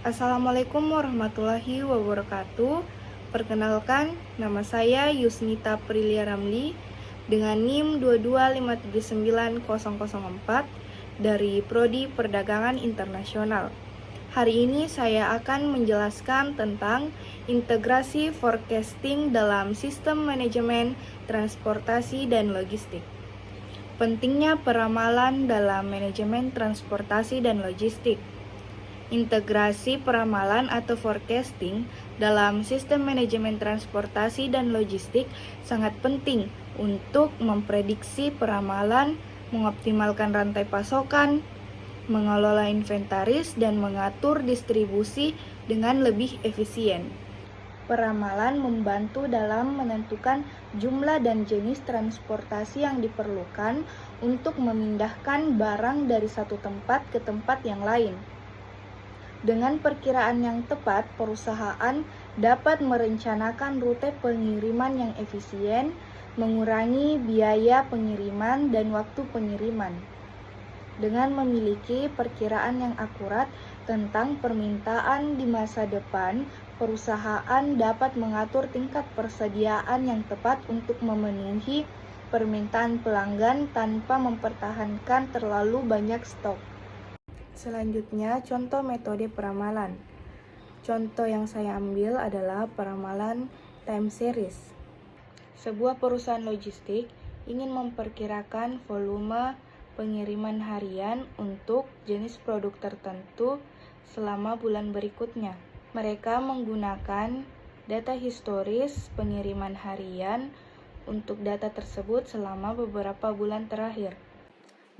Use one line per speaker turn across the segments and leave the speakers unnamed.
Assalamualaikum warahmatullahi wabarakatuh. Perkenalkan, nama saya Yusnita Prilia Ramli dengan NIM 22539.004 dari Prodi Perdagangan Internasional. Hari ini saya akan menjelaskan tentang integrasi forecasting dalam sistem manajemen transportasi dan logistik. Pentingnya peramalan dalam manajemen transportasi dan logistik. Integrasi peramalan atau forecasting dalam sistem manajemen transportasi dan logistik sangat penting untuk memprediksi peramalan, mengoptimalkan rantai pasokan, mengelola inventaris, dan mengatur distribusi dengan lebih efisien. Peramalan membantu dalam menentukan jumlah dan jenis transportasi yang diperlukan untuk memindahkan barang dari satu tempat ke tempat yang lain. Dengan perkiraan yang tepat, perusahaan dapat merencanakan rute pengiriman yang efisien, mengurangi biaya pengiriman dan waktu pengiriman. Dengan memiliki perkiraan yang akurat tentang permintaan di masa depan, perusahaan dapat mengatur tingkat persediaan yang tepat untuk memenuhi permintaan pelanggan tanpa mempertahankan terlalu banyak stok. Selanjutnya, contoh metode peramalan. Contoh yang saya ambil adalah peramalan time series. Sebuah perusahaan logistik ingin memperkirakan volume pengiriman harian untuk jenis produk tertentu selama bulan berikutnya. Mereka menggunakan data historis pengiriman harian untuk data tersebut selama beberapa bulan terakhir.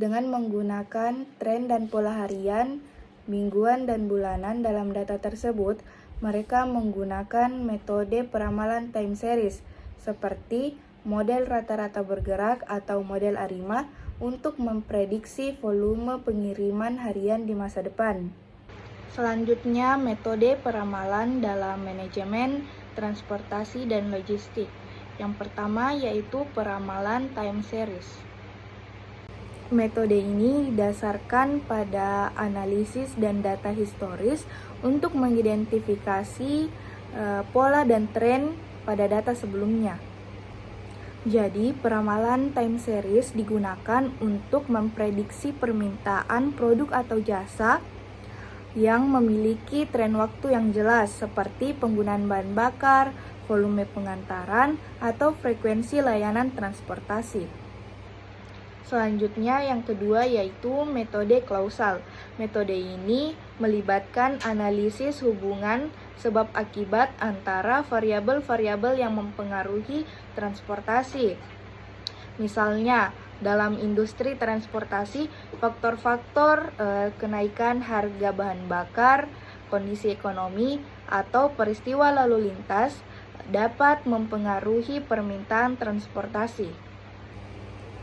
Dengan menggunakan tren dan pola harian, mingguan, dan bulanan dalam data tersebut, mereka menggunakan metode peramalan time series seperti model rata-rata bergerak atau model ARIMA untuk memprediksi volume pengiriman harian di masa depan. Selanjutnya, metode peramalan dalam manajemen transportasi dan logistik. Yang pertama yaitu peramalan time series. Metode ini didasarkan pada analisis dan data historis untuk mengidentifikasi pola dan tren pada data sebelumnya. Jadi, peramalan time series digunakan untuk memprediksi permintaan produk atau jasa yang memiliki tren waktu yang jelas seperti penggunaan bahan bakar, volume pengantaran, atau frekuensi layanan transportasi. Selanjutnya yang kedua yaitu metode klausal. Metode ini melibatkan analisis hubungan sebab akibat antara variabel-variabel yang mempengaruhi transportasi. Misalnya, dalam industri transportasi, faktor-faktor kenaikan harga bahan bakar, kondisi ekonomi, atau peristiwa lalu lintas dapat mempengaruhi permintaan transportasi.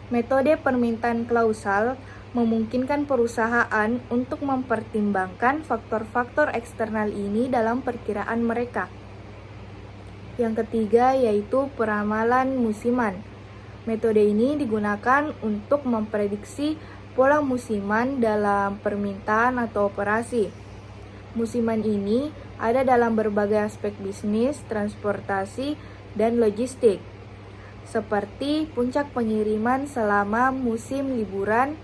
Metode permintaan klausal memungkinkan perusahaan untuk mempertimbangkan faktor-faktor eksternal ini dalam perkiraan mereka. Yang ketiga yaitu peramalan musiman. Metode ini digunakan untuk memprediksi pola musiman dalam permintaan atau operasi. Musiman ini ada dalam berbagai aspek bisnis, transportasi, dan logistik, seperti puncak pengiriman selama musim liburan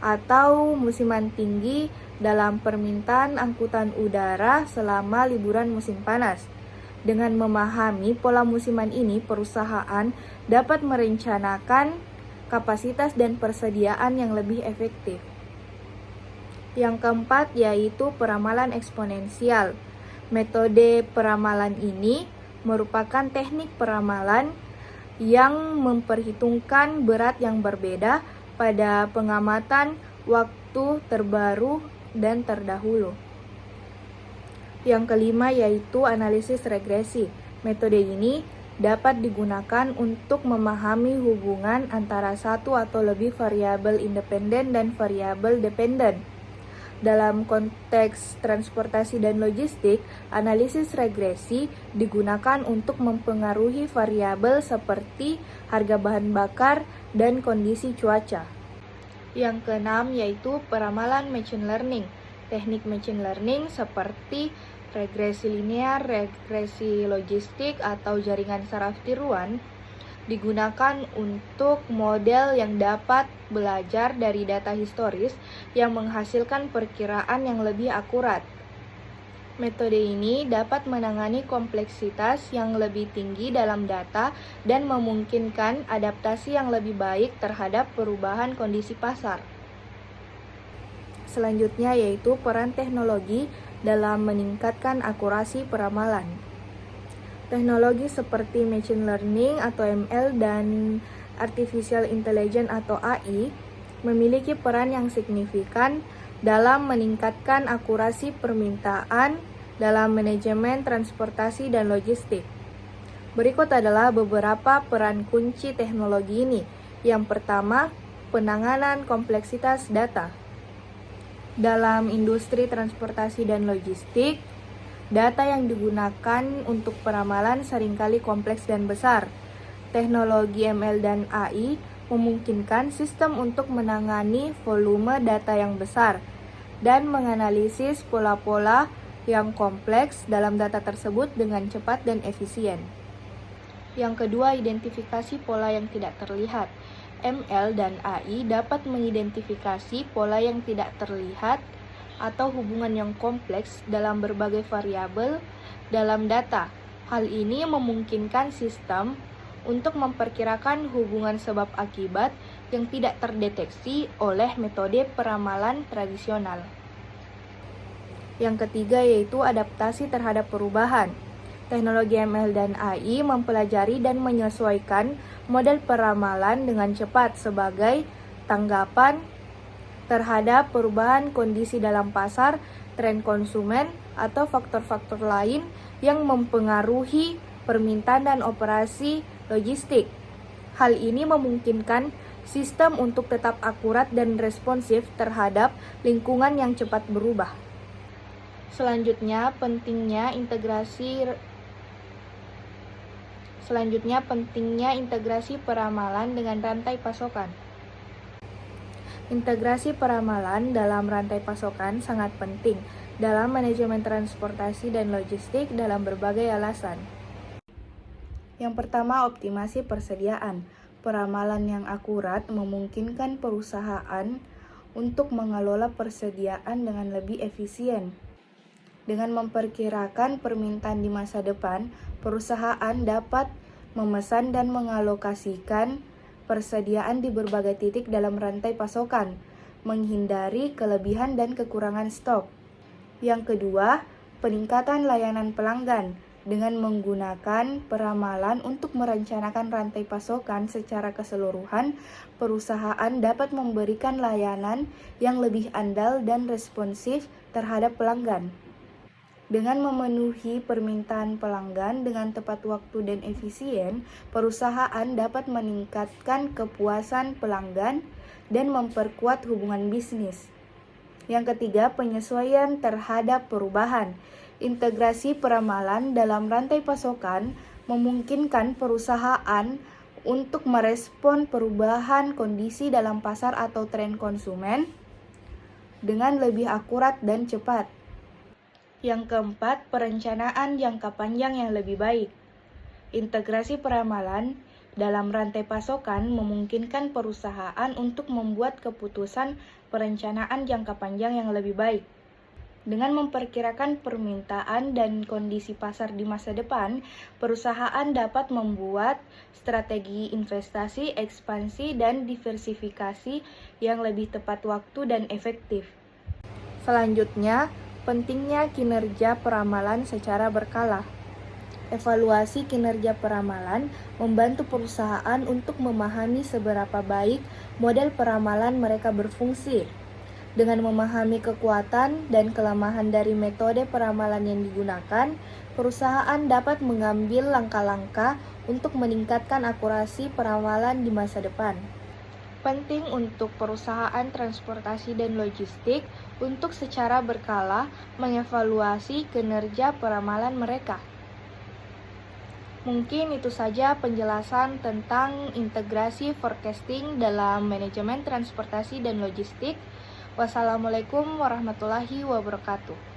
atau musiman tinggi dalam permintaan angkutan udara selama liburan musim panas. Dengan memahami pola musiman ini, perusahaan dapat merencanakan kapasitas dan persediaan yang lebih efektif. Yang keempat yaitu peramalan eksponensial. Metode peramalan ini merupakan teknik peramalan yang memperhitungkan berat yang berbeda pada pengamatan waktu terbaru dan terdahulu. Yang kelima yaitu analisis regresi. Metode ini dapat digunakan untuk memahami hubungan antara satu atau lebih variabel independen dan variabel dependen. Dalam konteks transportasi dan logistik, analisis regresi digunakan untuk mempengaruhi variabel seperti harga bahan bakar dan kondisi cuaca. Yang keenam yaitu peramalan machine learning. Teknik machine learning seperti regresi linear, regresi logistik, atau jaringan saraf tiruan digunakan untuk model yang dapat belajar dari data historis yang menghasilkan perkiraan yang lebih akurat. Metode ini dapat menangani kompleksitas yang lebih tinggi dalam data dan memungkinkan adaptasi yang lebih baik terhadap perubahan kondisi pasar. Selanjutnya yaitu peran teknologi dalam meningkatkan akurasi peramalan. Teknologi seperti machine learning atau ML dan artificial intelligence atau AI memiliki peran yang signifikan dalam meningkatkan akurasi permintaan dalam manajemen transportasi dan logistik. Berikut adalah beberapa peran kunci teknologi ini. Yang pertama, penanganan kompleksitas data. Dalam industri transportasi dan logistik, data yang digunakan untuk peramalan seringkali kompleks dan besar. Teknologi ML dan AI memungkinkan sistem untuk menangani volume data yang besar dan menganalisis pola-pola yang kompleks dalam data tersebut dengan cepat dan efisien. Yang kedua, identifikasi pola yang tidak terlihat. ML dan AI dapat mengidentifikasi pola yang tidak terlihat atau hubungan yang kompleks dalam berbagai variabel dalam data. Hal ini memungkinkan sistem untuk memperkirakan hubungan sebab akibat yang tidak terdeteksi oleh metode peramalan tradisional. Yang ketiga yaitu adaptasi terhadap perubahan. Teknologi ML dan AI mempelajari dan menyesuaikan model peramalan dengan cepat sebagai tanggapan terhadap perubahan kondisi dalam pasar, tren konsumen, atau faktor-faktor lain yang mempengaruhi permintaan dan operasi logistik. Hal ini memungkinkan sistem untuk tetap akurat dan responsif terhadap lingkungan yang cepat berubah. Selanjutnya, pentingnya integrasi peramalan dengan rantai pasokan. Integrasi peramalan dalam rantai pasokan sangat penting dalam manajemen transportasi dan logistik dalam berbagai alasan. Yang pertama, optimasi persediaan. Peramalan yang akurat memungkinkan perusahaan untuk mengelola persediaan dengan lebih efisien. Dengan memperkirakan permintaan di masa depan, perusahaan dapat memesan dan mengalokasikan persediaan di berbagai titik dalam rantai pasokan, menghindari kelebihan dan kekurangan stok. Yang kedua, peningkatan layanan pelanggan. Dengan menggunakan peramalan untuk merencanakan rantai pasokan secara keseluruhan, perusahaan dapat memberikan layanan yang lebih andal dan responsif terhadap pelanggan. Dengan memenuhi permintaan pelanggan dengan tepat waktu dan efisien, perusahaan dapat meningkatkan kepuasan pelanggan dan memperkuat hubungan bisnis. Yang ketiga, penyesuaian terhadap perubahan. Integrasi peramalan dalam rantai pasokan memungkinkan perusahaan untuk merespon perubahan kondisi dalam pasar atau tren konsumen dengan lebih akurat dan cepat. Yang keempat, perencanaan jangka panjang yang lebih baik. Integrasi peramalan dalam rantai pasokan memungkinkan perusahaan untuk membuat keputusan perencanaan jangka panjang yang lebih baik. Dengan memperkirakan permintaan dan kondisi pasar di masa depan, perusahaan dapat membuat strategi investasi, ekspansi, dan diversifikasi yang lebih tepat waktu dan efektif. Selanjutnya, pentingnya kinerja peramalan secara berkala. Evaluasi kinerja peramalan membantu perusahaan untuk memahami seberapa baik model peramalan mereka berfungsi. Dengan memahami kekuatan dan kelemahan dari metode peramalan yang digunakan, perusahaan dapat mengambil langkah-langkah untuk meningkatkan akurasi peramalan di masa depan. Penting untuk perusahaan transportasi dan logistik untuk secara berkala mengevaluasi kinerja peramalan mereka. Mungkin itu saja penjelasan tentang integrasi forecasting dalam manajemen transportasi dan logistik. Wassalamualaikum warahmatullahi wabarakatuh.